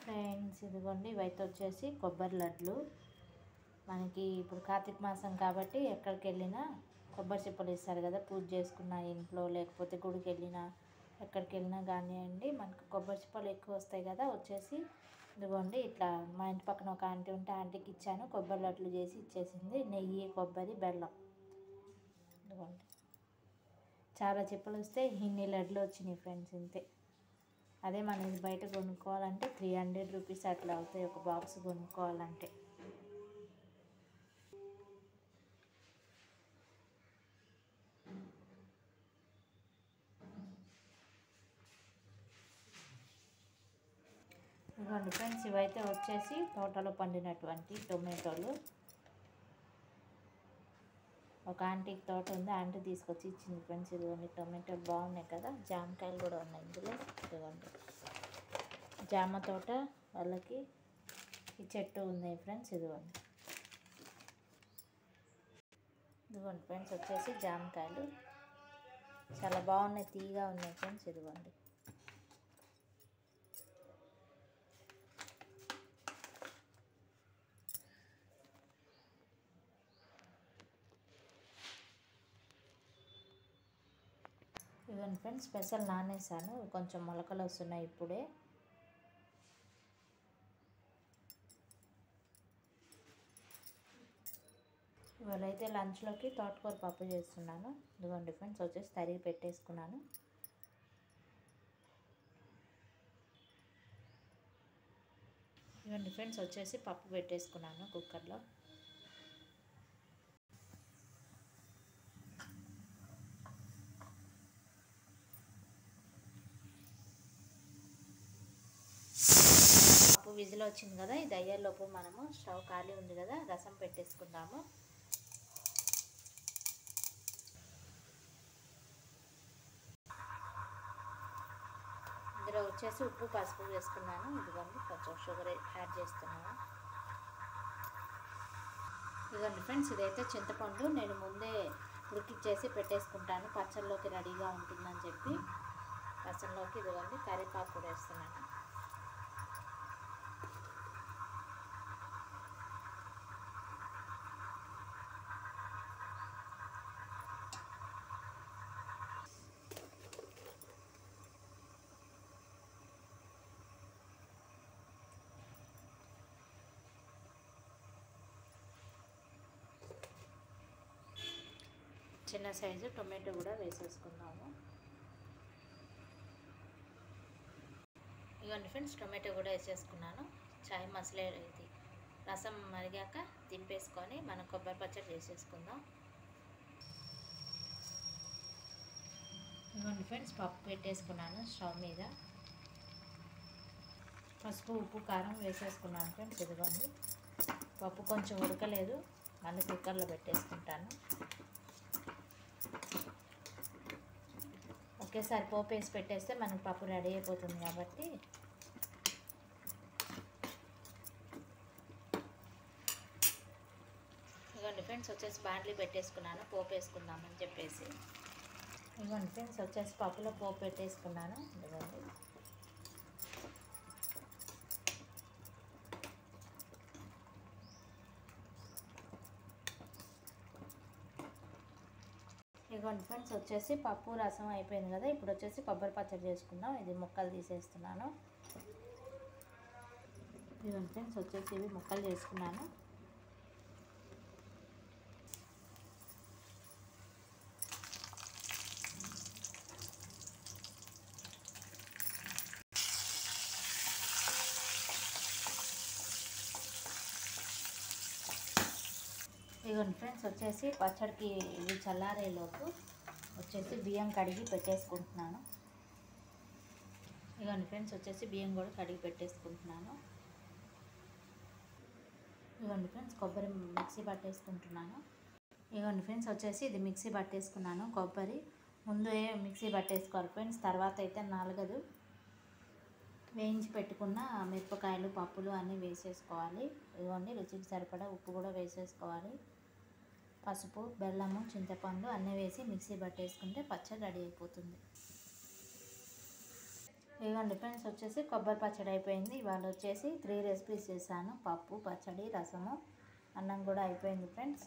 Friends ఇదిగోండి ఇవైతే వచ్చేసి కొబ్బరి లడ్లు. మనకి ఇప్పుడు కార్తీక మాసం కాబట్టి ఎక్కడికి వెళ్ళినా కొబ్బరి చిప్పలు ఇస్తారు కదా, పూజ చేసుకున్న ఇంట్లో లేకపోతే గుడికి వెళ్ళినా ఎక్కడికి వెళ్ళినా కానివ్వండి మనకు కొబ్బరి చిప్పలు ఎక్కువ వస్తాయి కదా. వచ్చేసి ఇదిగోండి ఇట్లా మా ఇంటి పక్కన ఒక ఆంటీ ఉంటే ఆంటీకి ఇచ్చాను, కొబ్బరి లడ్లు చేసి ఇచ్చేసింది. నెయ్యి, కొబ్బరి, బెల్లం. ఇదిగోండి చాలా చిప్పలు వస్తే ఇన్ని లడ్లు వచ్చినాయి ఫ్రెండ్స్, ఇంతే. అదే మనం బయట కొనుక్కోవాలంటే 300 రూపీస్ అట్లా అవుతాయి ఒక బాక్స్ కొనుక్కోవాలంటే. ఇదిగోండి ఫ్రెండ్స్ ఇవైతే వచ్చేసి తోటలో పండినటువంటి టొమాటోలు. ఒక ఆంటీకి తోట ఉంది, ఆంటీ తీసుకొచ్చి ఇచ్చింది ఫ్రెండ్స్. ఇదిగోండి టొమాటోలు బాగున్నాయి కదా, జామకాయలు కూడా ఉన్నాయి ఇందులో. ఇదిగోండి జామ తోట వాళ్ళకి ఈ చెట్టు ఉన్నాయి ఫ్రెండ్స్. ఇదిగోండి ఫ్రెండ్స్ వచ్చేసి జామకాయలు చాలా బాగున్నాయి, తీయగా ఉన్నాయి ఫ్రెండ్స్. ఇదిగోండి ఫ్రెండ్స్ స్పెషల్ నానేసాను, కొంచెం మొలకలు వస్తున్నాయి ఇప్పుడే. ఇవాళ అయితే లంచ్లోకి తోటకూర పప్పు చేస్తున్నాను. ఇదిగోండి ఫ్రెండ్స్ వచ్చేసి తరిగి పెట్టేసుకున్నాను. ఇదిగోండి ఫ్రెండ్స్ వచ్చేసి పప్పు పెట్టేసుకున్నాను కుక్కర్లో. పప్పు విజిల్ వచ్చింది కదా, ఇది అయ్యేలోపు మనము స్టవ్ ఖాళీ ఉంది కదా, రసం పెట్టేసుకుందాము. ఇందులో వచ్చేసి ఉప్పు, పసుపు వేసుకున్నాను. ఇదిగోండి కొంచెం షుగర్ యాడ్ చేస్తున్నాను. ఇదిగోండి ఫ్రెండ్స్ ఇదైతే చింతపండు నేను ముందే ఉడికిచ్చేసి పెట్టేసుకుంటాను, పచ్చళ్ళలోకి రెడీగా ఉంటుందని చెప్పి. రసంలోకి ఇదిగోండి కరివేపాకు కూడా వేస్తున్నాను. చిన్న సైజు టొమాటో కూడా వేసేసుకుందాము. ఇదిగోండి ఫ్రెండ్స్ టొమాటో కూడా వేసేసుకున్నాను. చాయ్ మసాలా ఇది రసం మరిగాక దింపేసుకొని మనం కొబ్బరి పచ్చడి చేసేసుకుందాం. ఇదిగోండి ఫ్రెండ్స్ పప్పు పెట్టేసుకున్నాను స్టవ్ మీద. పసుపు, ఉప్పు, కారం వేసేసుకున్నాను ఫ్రెండ్స్. ఇదిగోండి పప్పు కొంచెం ఉడకలేదు, మళ్ళీ కుక్కర్లో పెట్టేసుకుంటాను. ఒకేసారి పోపు వేసి పెట్టేస్తే మనకు పప్పు రెడీ అయిపోతుంది కాబట్టి. ఇదిగోండి ఫ్రెండ్స్ వచ్చేసి బాండ్లీ పెట్టేసుకున్నాను పోపు వేసుకుందామని చెప్పేసి. ఇదిగోండి ఫ్రెండ్స్ వచ్చేసి పప్పులో పోపు పెట్టేసుకున్నాను. ఇదిగోండి ఇదిగోండి ఫ్రెండ్స్ వచ్చేసి పప్పు రసం అయిపోయింది కదా, ఇప్పుడు వచ్చేసి కొబ్బరి పచ్చడి చేసుకుందాం. ఇది ముక్కలు తీసేస్తున్నాను. ఇదిగోండి ఫ్రెండ్స్ వచ్చేసి ఇవి ముక్కలు చేసుకున్నాను. ఇదిగోండి ఫ్రెండ్స్ వచ్చేసి పచ్చడికి ఇవి చల్లారేలోపు వచ్చేసి బియ్యం కడిగి పెట్టేసుకుంటున్నాను. ఇదిగోండి ఫ్రెండ్స్ వచ్చేసి బియ్యం కూడా కడిగి పెట్టేసుకుంటున్నాను. ఇదిగోండి ఫ్రెండ్స్ కొబ్బరి మిక్సీ పట్టేసుకుంటున్నాను. ఇదిగోండి ఫ్రెండ్స్ వచ్చేసి ఇది మిక్సీ పట్టేసుకున్నాను. కొబ్బరి ముందే మిక్సీ పట్టేసుకోవాలి ఫ్రెండ్స్, తర్వాత అయితే నలగదు. వేయించి పెట్టుకున్న మిరపకాయలు, పప్పులు అన్నీ వేసేసుకోవాలి. ఇదిగోండి రుచికి సరిపడా ఉప్పు కూడా వేసేసుకోవాలి. పసుపు, బెల్లము, చింతపండు అన్నీ వేసి మిక్సీ పట్టేసుకుంటే పచ్చడి రెడీ అయిపోతుంది. ఇవ్వండి ఫ్రెండ్స్, వచ్చేసి కొబ్బరి పచ్చడి అయిపోయింది. ఇవాళ వచ్చేసి 3 రెసిపీస్ చేశాను. పప్పు, పచ్చడి, రసము, అన్నం కూడా అయిపోయింది ఫ్రెండ్స్.